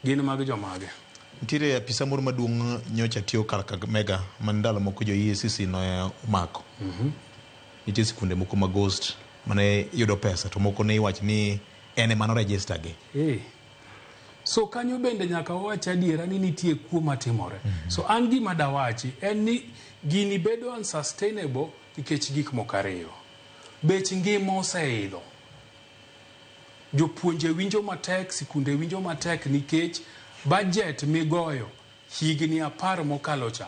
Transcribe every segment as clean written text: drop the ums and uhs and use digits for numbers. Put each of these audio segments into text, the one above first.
Gin mag jomage. Nitiere apisa moro maduong' nyocha tiyo kar Kakamega mandalo moko jo EACC no omako. Nitie sikunde moko mag Ghost mane yudo pesa to moko ne iwacho ni ene mano register gi. So kanyo bende nyaka wawach adiera ni nitie kuo matimore. So an gima dawachi en ni gini bedo unsustainable nikech gik moko ariyo. Bech ngima oseidho. Jopuonje winjo matek, sikunde winjo matek nikech budget migoyo higni 10 mokalo cha.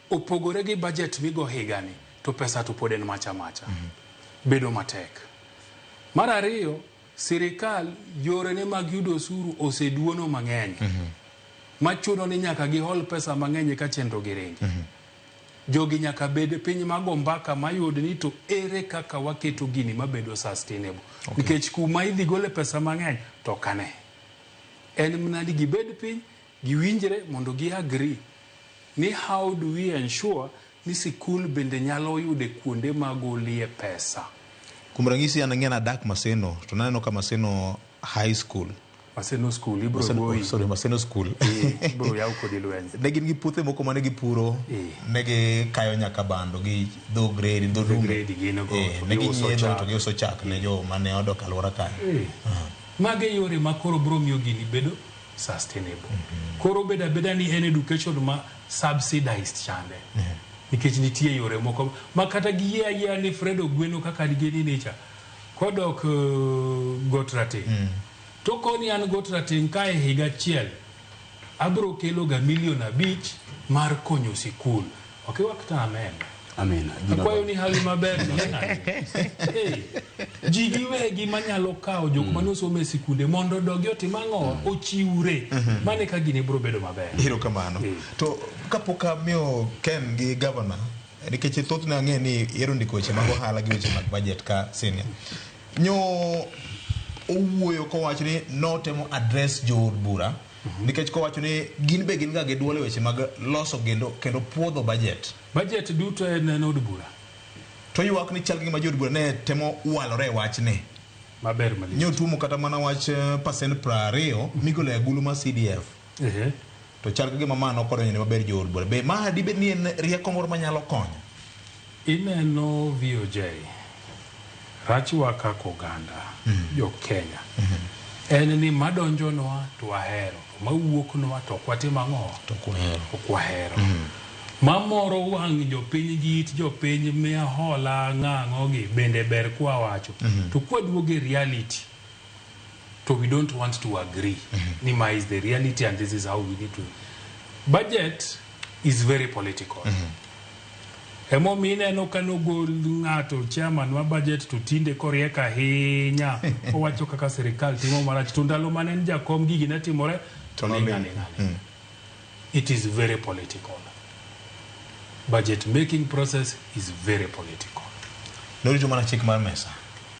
Opogore gi budget migo higani to pesa to pod en macha. Bedo matek. Mar ariyo, sirikal yorene mag yudo osuru oseduono mang'eny. Machuno ni nyaka gihol pesa mang'eny ka chenro giringi. Jogi nyaka bed piny mago mbaka mayud ni to ere kaka waketo gini mabedo sustainable. Nikech kuma idhi gole pesa mang'eny to kane. En mna ni gibed piny, giwinjre mondo gi agree ni how do we ensure ni sikul bende nyalo yude kuonde magolie pesa. Kuom ranyisi an ng'ena dak Maseno to naneno ka Maseno High School. Maseno School ibro goyi. Sorry, Maseno School. Ibro yaw kod lweny. Ne gin gi puothe moko mane gipuro, ne gi kayo nyaka bando gi dho grade, dho grade gino go. Ne gi nyiedho to giuso chak ne jo mane odok alwora kanyo. Mage yore makoro bro miyo gini bedo sustainable. Koro beda ni en education ma subsidized chande. Nikech nitie yore moko makata gi yia ni Fredo Gweno kaka digeni nicha kodok Gotrate to koni an Gotrate kae higa chiel abro kelo ga $1,500,000 mar konyo sikul. Okay, wakta amen. Akwayo ni hali maber ji giwegi manyalo kawo jok manosome sikunde mondo dogi otimang'o ochiwre mane ka gini bro bedo maber. Hiro kamano. To kapok amiyo Ken gi governor nikech thoth na ng'e ni ero ndiko weche mag ohala gi weche mag budget ka senior. Nyo owuoyo kowacho ni notemo address jood bura nikech kowacho ni gin be gin ga gi duole weche mag loso kendo puodho budget. Budget duto en od bura. To ywak ni chal gi ma jood bura ne temo walore wach ne. Maber malich. Nyo tumo kata mana wach percent 20 migolo e agulu ma CDF. To chal gi mama no kodonyo ne maber jood bura. Be ma dibed ni en rieko moro manyalo konyo. Ineno VOJ. Rachwa kaka oganda jo Kenya. En ni madonjonwa to ahero, mawuoknwa to kwatimo ang'o to kwahero. Mamoro wang' jopiny gi it jopiny miya hola ng'ang'o gi bende ber kwa wacho. To kwaduoge reality to we don't want to agree. Nima is the reality and this is how we need to. Budget is very political. Emo mine no kano gol ng'ato chairman wa budget to tinde korieka hinya owacho kaka serikal timo marach to ndalo mane jakom gigi ne timore to ng'ane. It is very political. Budget making process is very political. Norito mana chik mar mesa.